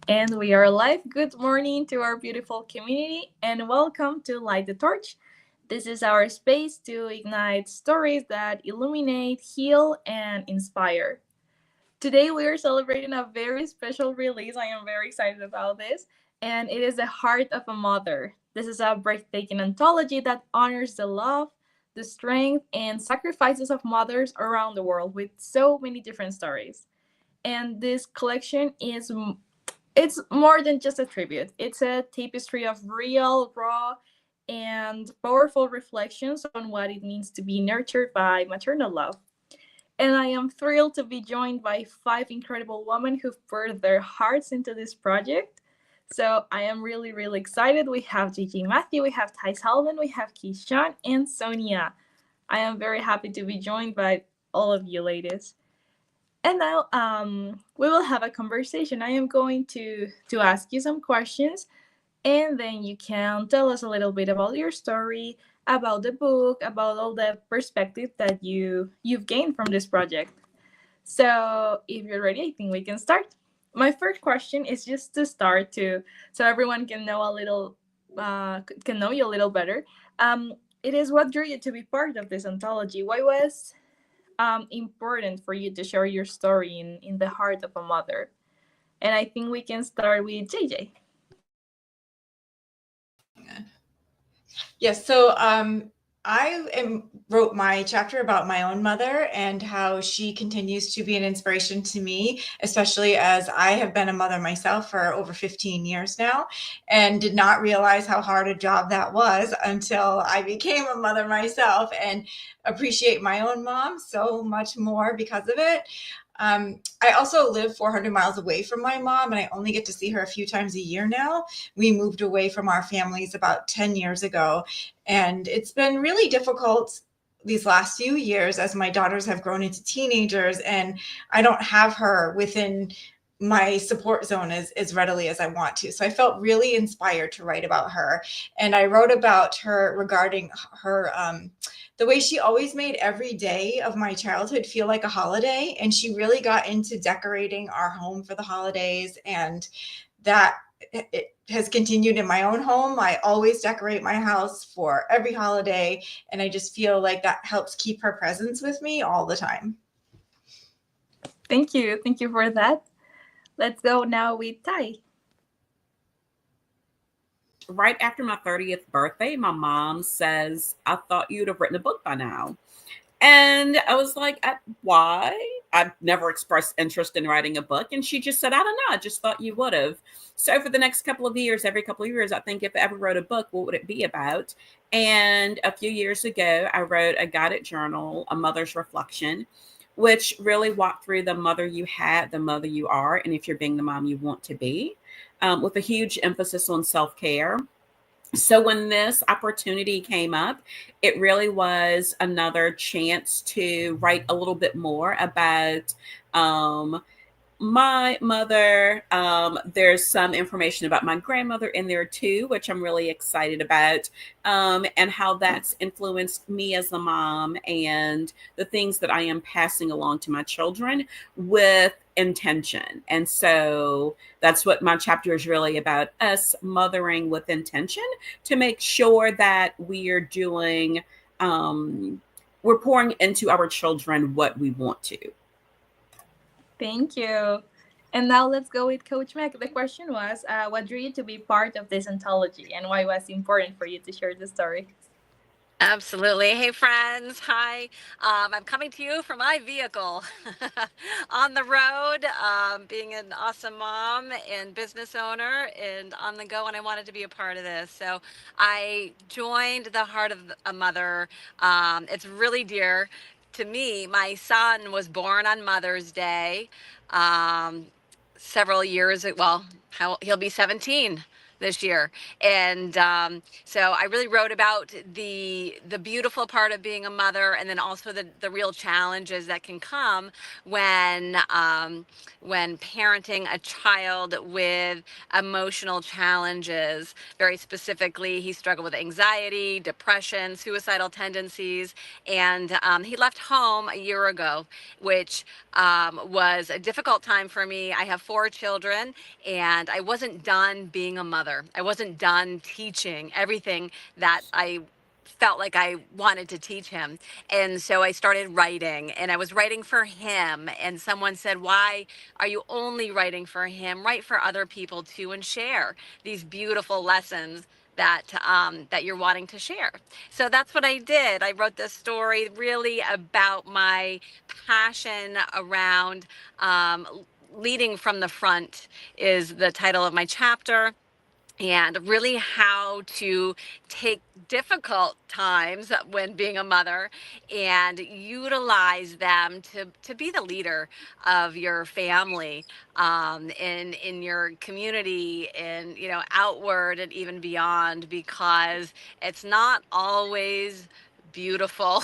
And we are live. Good morning to our beautiful community, and welcome to Light the Torch. This is our space to ignite stories that illuminate, heal, and inspire. Today, we are celebrating a very special release. I am very excited about this, and it is The Heart of a Mother. This is a breathtaking anthology that honors the love, the strength, and sacrifices of mothers around the world with so many different stories. And this collection is it's more than just a tribute. It's a tapestry of real, raw, and powerful reflections on what it means to be nurtured by maternal love. And I am thrilled to be joined by five incredible women who've poured their hearts into this project. So I am really, really excited. We have Gigi Matthew, we have Thais Halvin, we have Keishan, and Sonia. I am very happy to be joined by all of you ladies. And now we will have a conversation. I am going to ask you some questions, and then you can tell us a little bit about your story, about the book, about all the perspective that you've gained from this project. So if you're ready, I think we can start. My first question is just to start to so everyone can know a little can know you a little better. It is what drew you to be part of this anthology. Why was important for you to share your story in the heart of a mother? And I think we can start with JJ. Yes, so wrote my chapter about my own mother and how she continues to be an inspiration to me, especially as I have been a mother myself for over 15 years now and did not realize how hard a job that was until I became a mother myself and appreciate my own mom so much more because of it. I also live 400 miles away from my mom, and I only get to see her a few times a year now. We moved away from our families about 10 years ago, and it's been really difficult these last few years as my daughters have grown into teenagers, and I don't have her within my support zone as readily as I want to. So I felt really inspired to write about her. And I wrote about her regarding her the way she always made every day of my childhood feel like a holiday. And she really got into decorating our home for the holidays. And that it has continued in my own home. I always decorate my house for every holiday. And I just feel like that helps keep her presence with me all the time. Thank you. Thank you for that. Let's go now with Tai. Right after my 30th birthday, my mom says, I thought you'd have written a book by now. And I was like, why? I've never expressed interest in writing a book. And she just said, I don't know. I just thought you would have. So for the next couple of years, every couple of years, I think if I ever wrote a book, what would it be about? And a few years ago, I wrote a guided journal, A Mother's Reflection, which really walked through the mother you had, the mother you are, and if you're being the mom you want to be, with a huge emphasis on self-care. So when this opportunity came up, it really was another chance to write a little bit more about um, my mother. There's some information about my grandmother in there too, which I'm really excited about, and how that's influenced me as a mom and the things that I am passing along to my children with intention. And so that's what my chapter is really about, us mothering with intention to make sure that we are doing, we're pouring into our children what we want to. Thank you. And now let's go with Coach Mac. The question was, what drew you to be part of this anthology, and why was it important for you to share the story? Absolutely. Hey, friends. Hi. I'm coming to you from my vehicle on the road, being an awesome mom and business owner and on the go, and I wanted to be a part of this. So I joined the Heart of a Mother. It's really dear to me. My son was born on Mother's Day several years, well, he'll be 17 this year. And so I really wrote about the beautiful part of being a mother, and then also the real challenges that can come when parenting a child with emotional challenges. Very specifically, he struggled with anxiety, depression, suicidal tendencies, and he left home a year ago, which was a difficult time for me. I have 4 children, and I wasn't done being a mother. I wasn't done teaching everything that I felt like I wanted to teach him. And so I started writing, and I was writing for him. And someone said, "Why are you only writing for him? Write for other people too, and share these beautiful lessons that you're wanting to share." So that's what I did. I wrote this story really about my passion around leading from the front is the title of my chapter, and really how to take difficult times when being a mother and utilize them to be the leader of your family, in your community, and outward and even beyond, because it's not always beautiful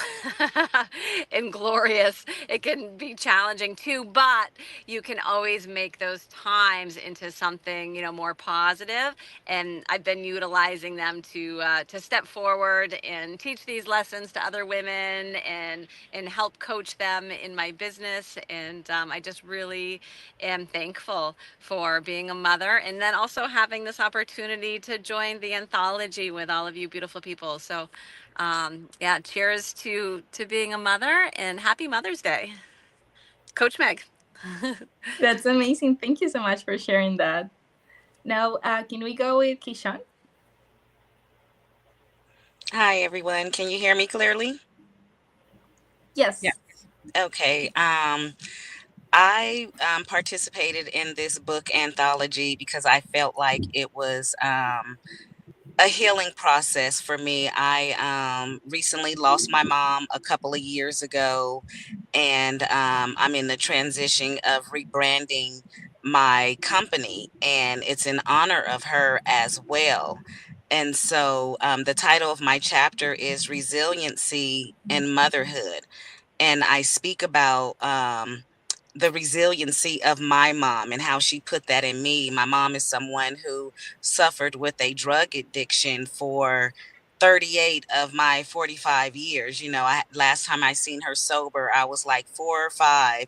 and glorious. It can be challenging too, but you can always make those times into something more positive. And I've been utilizing them to step forward and teach these lessons to other women, and help coach them in my business. And I just really am thankful for being a mother, and then also having this opportunity to join the anthology with all of you beautiful people. So yeah, cheers to being a mother, and happy Mother's Day, Coach Meg. That's amazing. Thank you so much for sharing that. Now, can we go with Kishan? Hi, everyone. Can you hear me clearly? Yes. Yeah. Okay. I participated in this book anthology because I felt like it was a healing process for me. I recently lost my mom a couple of years ago, and I'm in the transition of rebranding my company, and it's in honor of her as well. And so the title of my chapter is Resiliency in Motherhood. And I speak about the resiliency of my mom and how she put that in me. My mom is someone who suffered with a drug addiction for 38 of my 45 years. Last time I seen her sober, I was like 4 or 5.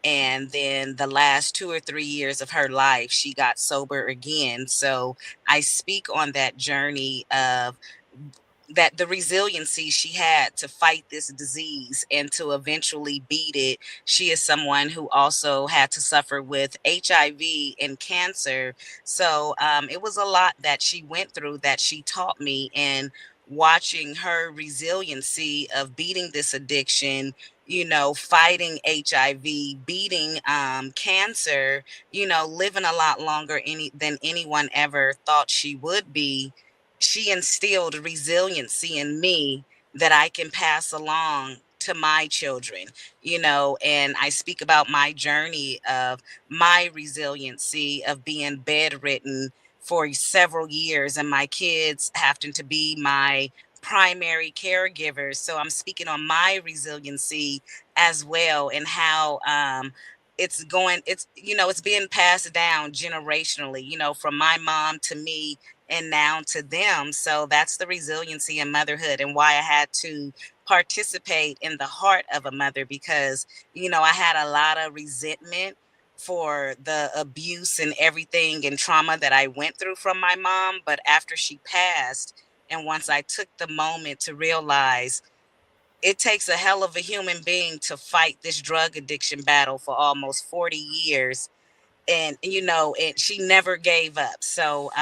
And then the last 2 or 3 years of her life, she got sober again. So I speak on that journey of that the resiliency she had to fight this disease and to eventually beat it. She is someone who also had to suffer with HIV and cancer. So it was a lot that she went through that she taught me. And watching her resiliency of beating this addiction, fighting HIV, beating cancer, living a lot longer than anyone ever thought she would be. She instilled resiliency in me that I can pass along to my children, and I speak about my journey of my resiliency of being bedridden for several years and my kids having to be my primary caregivers. So I'm speaking on my resiliency as well, and how it's being passed down generationally, from my mom to me and now to them. So that's the resiliency in motherhood, and why I had to participate in the heart of a mother, because I had a lot of resentment for the abuse and everything and trauma that I went through from my mom. But after she passed, and once I took the moment to realize it takes a hell of a human being to fight this drug addiction battle for almost 40 years, and she never gave up. So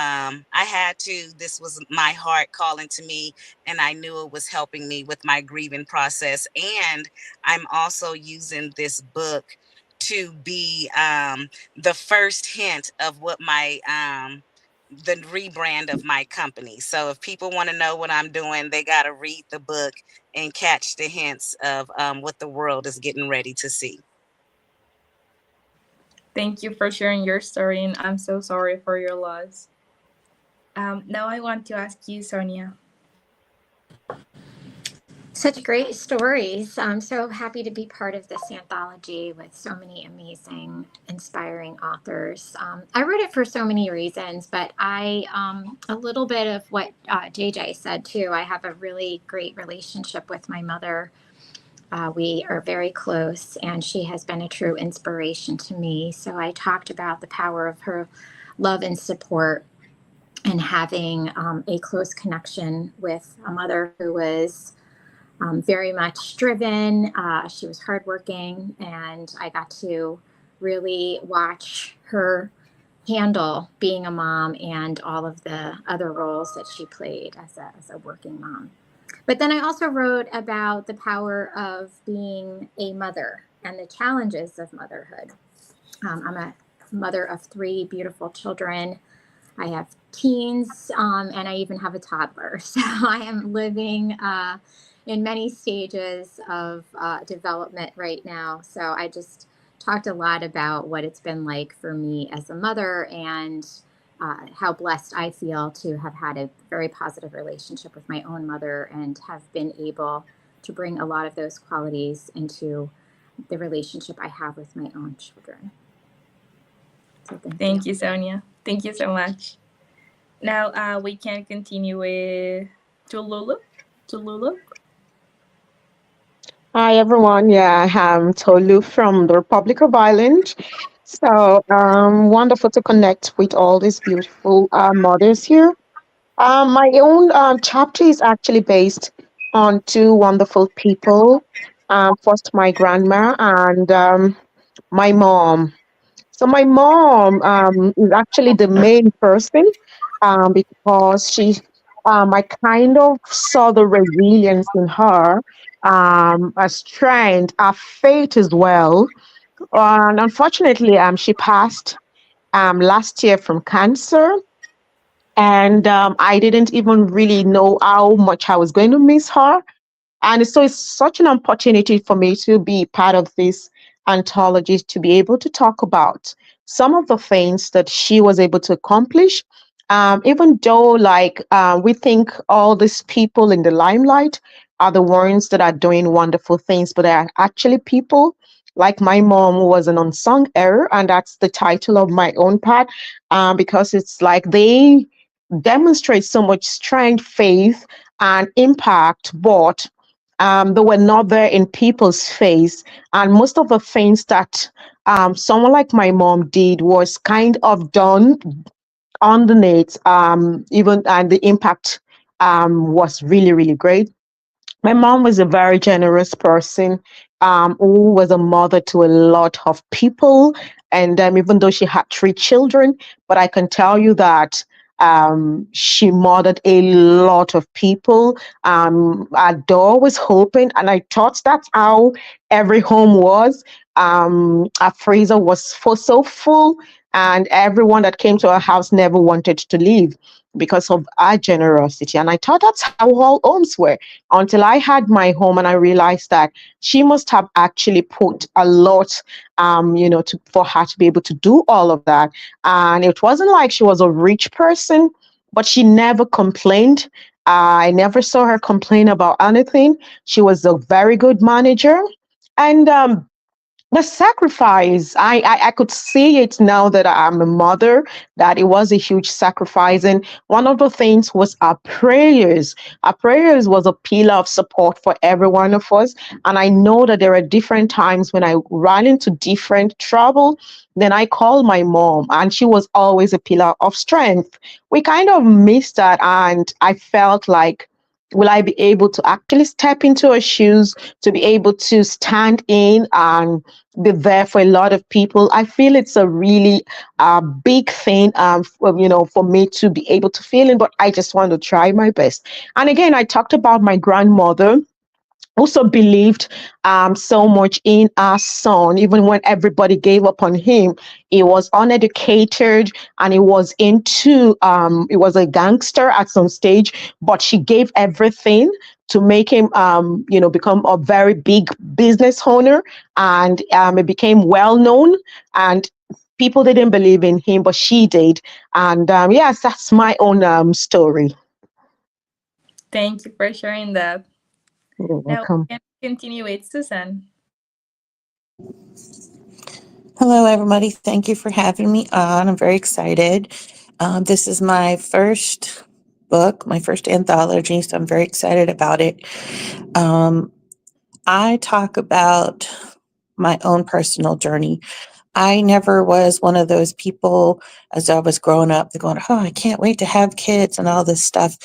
this was my heart calling to me, and I knew it was helping me with my grieving process. And I'm also using this book to be the first hint of what the rebrand of my company. So if people want to know what I'm doing, they got to read the book and catch the hints of what the world is getting ready to see. Thank you for sharing your story, and I'm so sorry for your loss. Now I want to ask you, Sonia. Such great stories. I'm so happy to be part of this anthology with so many amazing, inspiring authors. I wrote it for so many reasons, but a little bit of what JJ said too. I have a really great relationship with my mother. We are very close, and she has been a true inspiration to me. So I talked about the power of her love and support and having a close connection with a mother who was very much driven. She was hardworking, and I got to really watch her handle being a mom and all of the other roles that she played as a working mom. But then I also wrote about the power of being a mother and the challenges of motherhood. I'm a mother of 3 beautiful children. I have teens, and I even have a toddler. So I am living in many stages of development right now. So I just talked a lot about what it's been like for me as a mother, and how blessed I feel to have had a very positive relationship with my own mother and have been able to bring a lot of those qualities into the relationship I have with my own children. So Thank you, Sonia. Thank you so much. Now we can continue with Tululu. Tululu. Hi, everyone. Yeah, I'm Tolu from the Republic of Ireland. So wonderful to connect with all these beautiful mothers here. My own chapter is actually based on 2 wonderful people. First, my grandma and my mom. So my mom is actually the main person because I kind of saw the resilience in her, a strength, a faith as well. And unfortunately, she passed last year from cancer. And I didn't even really know how much I was going to miss her. And so it's such an opportunity for me to be part of this anthology, to be able to talk about some of the things that she was able to accomplish. Even though, like, we think all these people in the limelight are the ones that are doing wonderful things, but there are actually people like my mom who was an unsung hero, and that's the title of my own part, because it's like they demonstrate so much strength, faith, and impact, but they were not there in people's face. And most of the things that someone like my mom did was kind of done underneath, even, and the impact was really, really great. My mom was a very generous person, who was a mother to a lot of people. And even though she had 3 children, but I can tell you that she mothered a lot of people. Our door was open, and I thought that's how every home was. Our freezer was so full, and everyone that came to our house never wanted to leave because of our generosity. And I thought that's how all homes were, until I had my home and I realized that she must have actually put a lot, for her to be able to do all of that. And it wasn't like she was a rich person, but she never complained. I never saw her complain about anything. She was a very good manager. And the sacrifice, I could see it now that I'm a mother, that it was a huge sacrifice. And one of the things was our prayers. Our prayers was a pillar of support for every one of us. And I know that there are different times when I ran into different trouble, then I called my mom, and she was always a pillar of strength. We kind of missed that, and I felt like, will I be able to actually step into her shoes, to be able to stand in and be there for a lot of people? I feel it's a really big thing, for me to be able to feel it, but I just want to try my best. And again, I talked about my grandmother, also believed so much in our son, even when everybody gave up on him. He was uneducated, and he was he was a gangster at some stage, but she gave everything to make him, become a very big business owner, and it became well known. And people didn't believe in him, but she did. And yes, that's my own story. Thank you for sharing that. You're Now welcome. we can continue with Susan. Hello, everybody. Thank you for having me on. I'm very excited. This is my first book, my first anthology, so I'm very excited about it. I talk about my own personal journey. I never was one of those people as I was growing up, they're going, oh, I can't wait to have kids and all this stuff.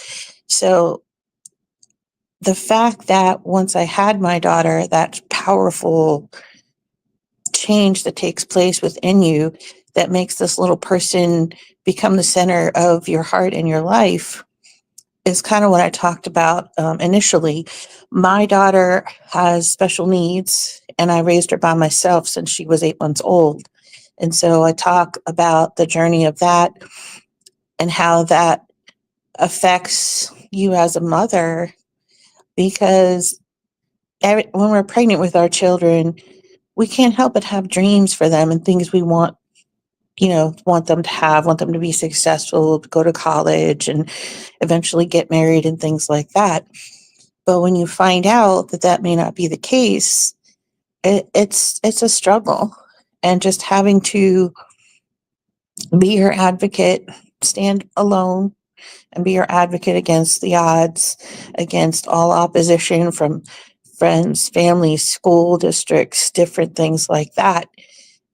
So the fact that once I had my daughter, that powerful change that takes place within you that makes this little person become the center of your heart and your life is kind of what I talked about initially. My daughter has special needs, and I raised her by myself since she was 8 months old. And so I talk about the journey of that and how that affects you as a mother, because when we're pregnant with our children, we can't help but have dreams for them and things we want them to have, want them to be successful, go to college and eventually get married and things like that. But when you find out that that may not be the case, it's a struggle. And just having to be your advocate, stand alone and be your advocate against the odds, against all opposition from friends, families, school districts, different things like that,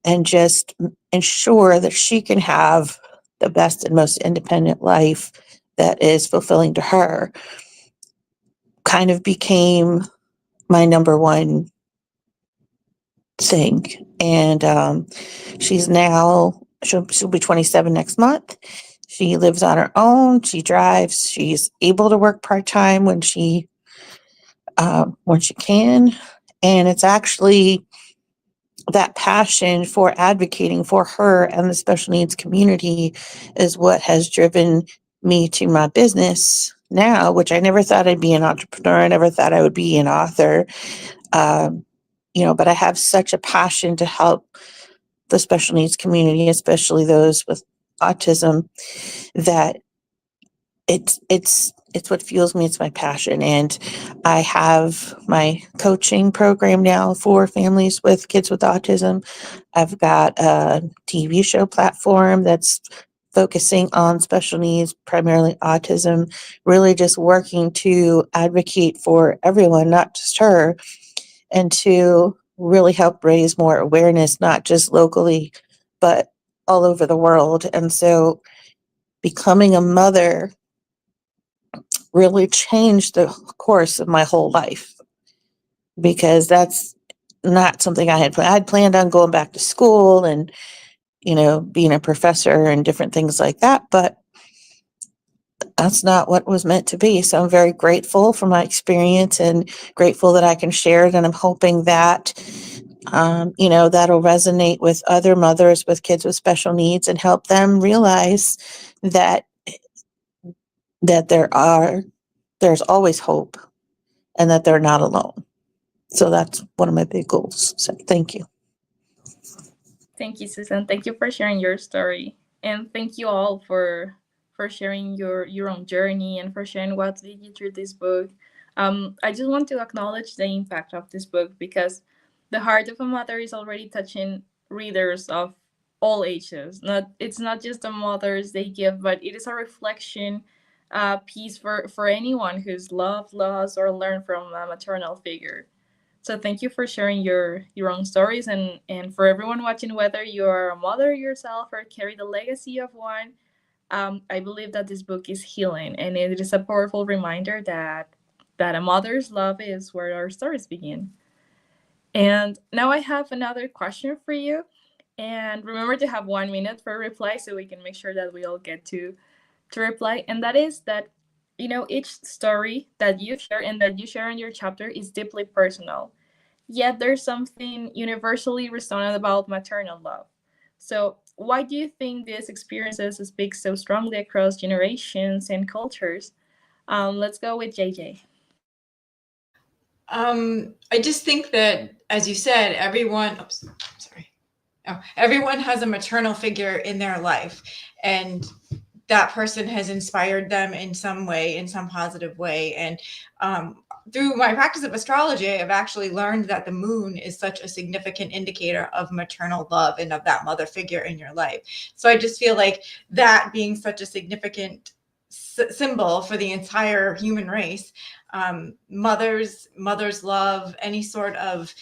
and just ensure that she can have the best and most independent life that is fulfilling to her, kind of became my number one thing. And she's now, she'll be 27 next month. She lives on her own. She drives. She's able to work part-time when she can. And it's actually that passion for advocating for her and the special needs community is what has driven me to my business now, which I never thought I'd be an entrepreneur. I never thought I would be an author. But I have such a passion to help the special needs community, especially those with autism, that it's what fuels me. It's my passion. And I have my coaching program now for families with kids with autism. I've got a TV show platform that's focusing on special needs, primarily autism, really just working to advocate for everyone, not just her, and to really help raise more awareness, not just locally, but all over the world. And so becoming a mother really changed the course of my whole life, because that's not something I had planned. I had planned on going back to school and, being a professor and different things like that, but that's not what was meant to be. So I'm very grateful for my experience and grateful that I can share it. And I'm hoping that, that'll resonate with other mothers with kids with special needs and help them realize that there's always hope and that they're not alone. So that's one of my big goals. So thank you. Thank you, Susan. Thank you for sharing your story. And thank you all for sharing your own journey and for sharing what led you through this book. I just want to acknowledge the impact of this book, because The Heart of a Mother is already touching readers of all ages. It's not just the mothers they give, but it is a reflection piece for anyone who's loved, lost, or learned from a maternal figure. So thank you for sharing your own stories, and for everyone watching, whether you're a mother yourself or carry the legacy of one, I believe that this book is healing, and it is a powerful reminder that a mother's love is where our stories begin. And now I have another question for you, and remember to have 1 minute for a reply so we can make sure that we all get to reply. And that is that, each story that you share and that you share in your chapter is deeply personal. Yet there's something universally resonant about maternal love. So why do you think these experiences speak so strongly across generations and cultures? Let's go with JJ. I just think that, as you said, Everyone has a maternal figure in their life, and that person has inspired them in some way, in some positive way. And through my practice of astrology, I've actually learned that the moon is such a significant indicator of maternal love and of that mother figure in your life. So I just feel like that being such a significant symbol for the entire human race, mother's love, any sort of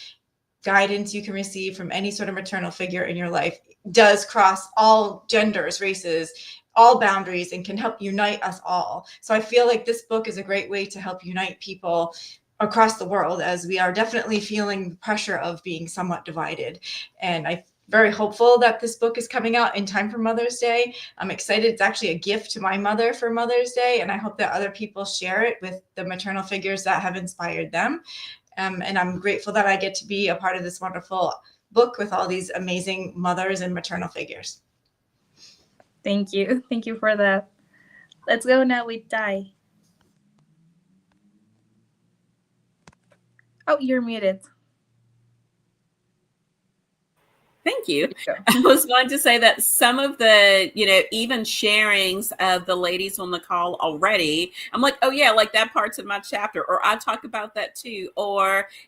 guidance you can receive from any sort of maternal figure in your life does cross all genders, races, all boundaries, and can help unite us all. So I feel like this book is a great way to help unite people across the world, as we are definitely feeling the pressure of being somewhat divided. And I'm very hopeful that this book is coming out in time for Mother's Day. I'm excited. It's actually a gift to my mother for Mother's Day, and I hope that other people share it with the maternal figures that have inspired them. And I'm grateful that I get to be a part of this wonderful book with all these amazing mothers and maternal figures. Thank you. Thank you for that. Let's go now with Ty. Oh, you're muted. Thank you. There I was going to say that some of the, even sharings of the ladies on the call already, I'm like, oh yeah, like that part's in my chapter, or I talk about that too.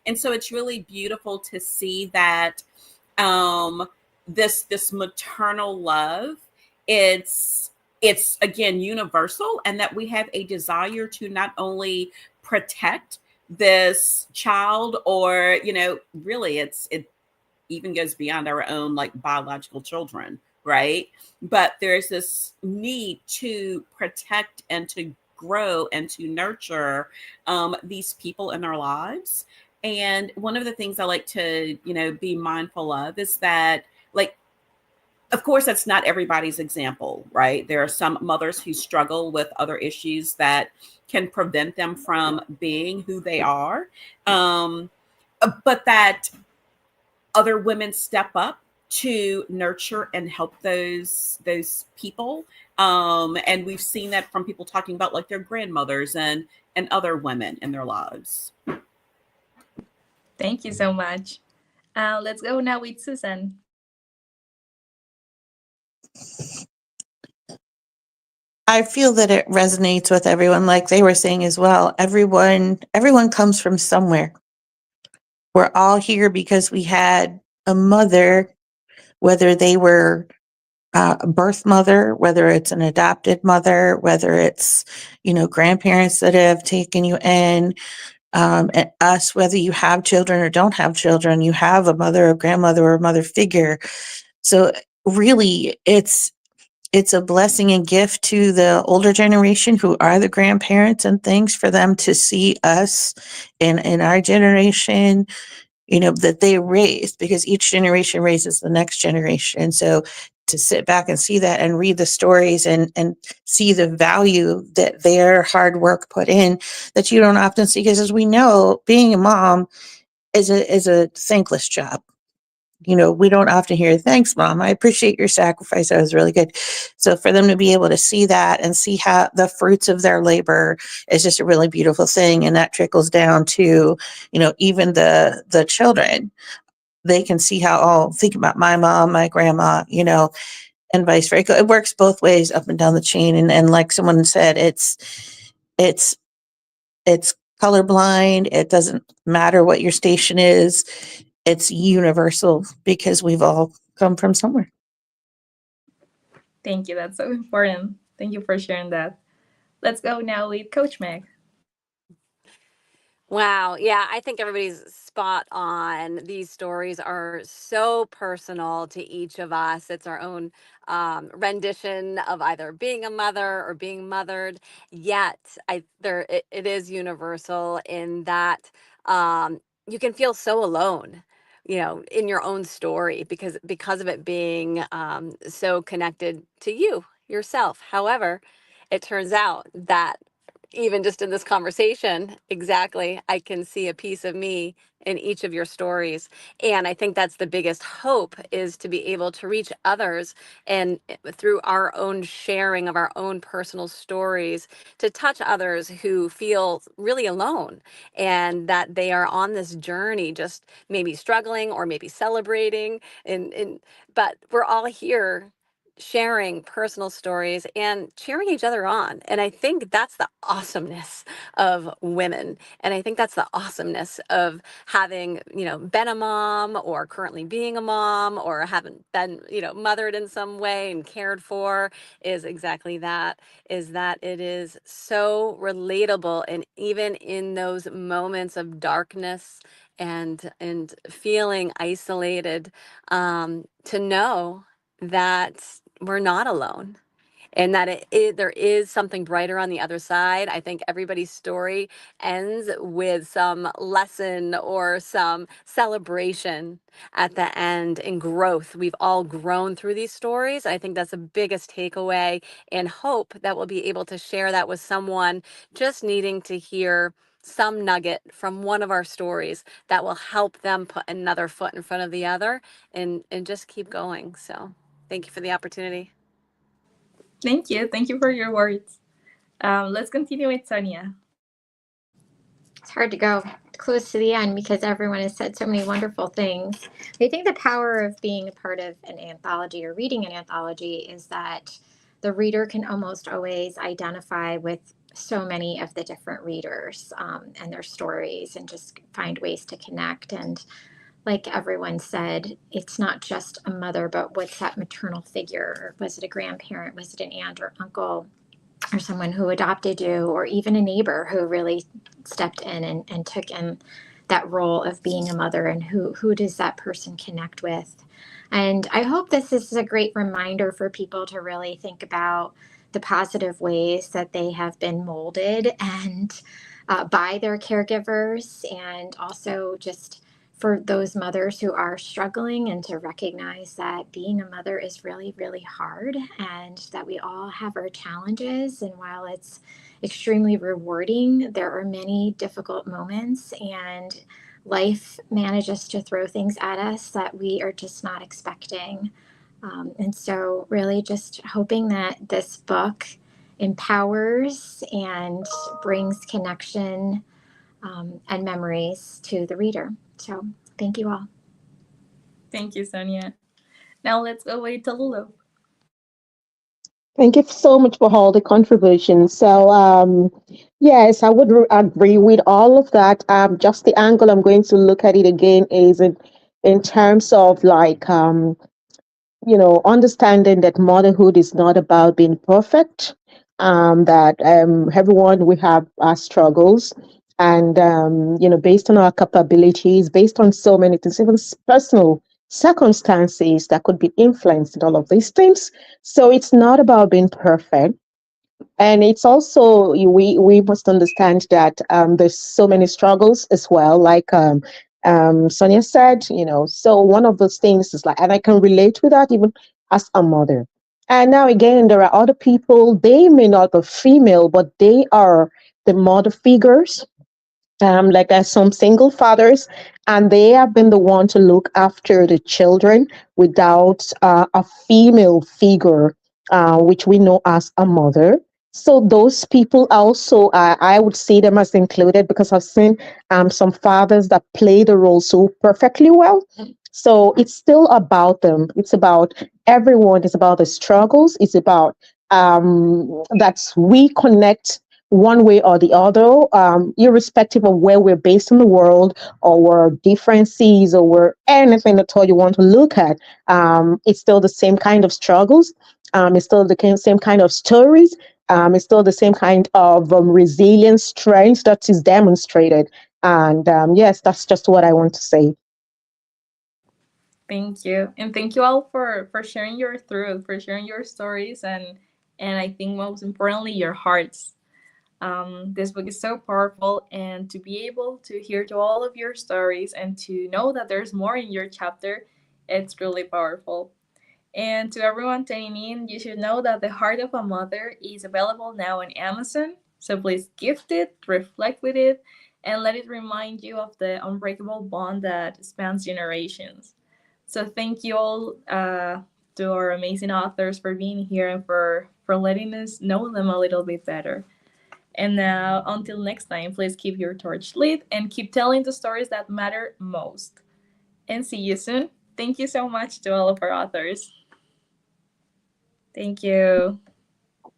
And so it's really beautiful to see that this maternal love, it's again universal, and that we have a desire to not only protect this child, or really it even goes beyond our own like biological children, right? But there's this need to protect and to grow and to nurture these people in our lives. And one of the things I like to be mindful of is that, like, of course, that's not everybody's example, right? There are some mothers who struggle with other issues that can prevent them from being who they are, but that other women step up to nurture and help those people. And we've seen that from people talking about like their grandmothers and other women in their lives. Thank you so much. Let's go now with Susan. I feel that it resonates with everyone, like they were saying as well. Everyone comes from somewhere. We're all here because we had a mother, whether they were a birth mother, whether it's an adopted mother, whether it's, grandparents that have taken you in, and us, whether you have children or don't have children, you have a mother, a grandmother, or a mother figure. So really, it's a blessing and gift to the older generation who are the grandparents and things, for them to see us in our generation, that they raised, because each generation raises the next generation. And so to sit back and see that and read the stories and see the value that their hard work put in, that you don't often see, because as we know, being a mom is a thankless job. We don't often hear, thanks, Mom. I appreciate your sacrifice. That was really good. So for them to be able to see that and see how the fruits of their labor is just a really beautiful thing. And that trickles down to, even the children. They can see how, think about my mom, my grandma, and vice versa. It works both ways up and down the chain. And like someone said, it's colorblind. It doesn't matter what your station is. It's universal because we've all come from somewhere. Thank you. That's so important. Thank you for sharing that. Let's go now with Coach Meg. Wow. Yeah, I think everybody's spot on. These stories are so personal to each of us. It's our own rendition of either being a mother or being mothered. Yet, it is universal in that you can feel so alone, in your own story, because of it being so connected to you yourself. However, it turns out that even just in this conversation, exactly, I can see a piece of me in each of your stories. And I think that's the biggest hope, is to be able to reach others, and through our own sharing of our own personal stories, to touch others who feel really alone, and that they are on this journey, just maybe struggling or maybe celebrating. And but we're all here sharing personal stories and cheering each other on. And I think that's the awesomeness of women. And I think that's the awesomeness of having, been a mom, or currently being a mom, or haven't been, mothered in some way and cared for, is exactly that, is that it is so relatable. And even in those moments of darkness and feeling isolated, to know that we're not alone, and that there is something brighter on the other side. I think everybody's story ends with some lesson or some celebration at the end, and growth. We've all grown through these stories. I think that's the biggest takeaway, and hope that we'll be able to share that with someone just needing to hear some nugget from one of our stories that will help them put another foot in front of the other, and just keep going. So thank you for the opportunity. Thank you. Thank you for your words. Let's continue with Sonia. It's hard to go close to the end because everyone has said so many wonderful things. I think the power of being a part of an anthology or reading an anthology is that the reader can almost always identify with so many of the different readers and their stories, and just find ways to connect. And like everyone said, it's not just a mother, but what's that maternal figure? Was it a grandparent? Was it an aunt or uncle? Or someone who adopted you, or even a neighbor who really stepped in and took in that role of being a mother, and who does that person connect with? And I hope this is a great reminder for people to really think about the positive ways that they have been molded and by their caregivers, and also just for those mothers who are struggling, and to recognize that being a mother is really, really hard, and that we all have our challenges. And while it's extremely rewarding, there are many difficult moments, and life manages to throw things at us that we are just not expecting. And so, really, just hoping that this book empowers and brings connection and memories to the reader. So thank you all. Thank you, Sonia. Now let's go with Tallulah. Thank you so much for all the contributions. So, yes, I would agree with all of that. Just the angle I'm going to look at it again is in terms of like, understanding that motherhood is not about being perfect, that everyone we have our struggles, and based on our capabilities, based on so many things, even personal circumstances that could be influenced in all of these things. So it's not about being perfect. And it's also, we must understand that there's so many struggles as well, like Sonia said, so one of those things is like, and I can relate with that even as a mother. And now again, there are other people, they may not be female, but they are the mother figures. Like there's some single fathers, and they have been the one to look after the children without a female figure, which we know as a mother. So those people also, I would see them as included, because I've seen some fathers that play the role so perfectly well. So it's still about them. It's about everyone. It's about the struggles. It's about that we connect one way or the other, irrespective of where we're based in the world, or where differences, or where anything at all you want to look at. It's still the same kind of struggles. It's still the same kind of stories. It's still the same kind of resilience, strength that is demonstrated. And yes, that's just what I want to say. Thank you. And thank you all for sharing your truth, for sharing your stories, and I think most importantly, your hearts. This book is so powerful, and to be able to hear to all of your stories and to know that there's more in your chapter, it's really powerful. And to everyone tuning in, you should know that The Heart of a Mother is available now on Amazon. So please gift it, reflect with it, and let it remind you of the unbreakable bond that spans generations. So thank you all to our amazing authors for being here and for letting us know them a little bit better. And now, until next time, please keep your torch lit and keep telling the stories that matter most. And see you soon. Thank you so much to all of our authors. Thank you.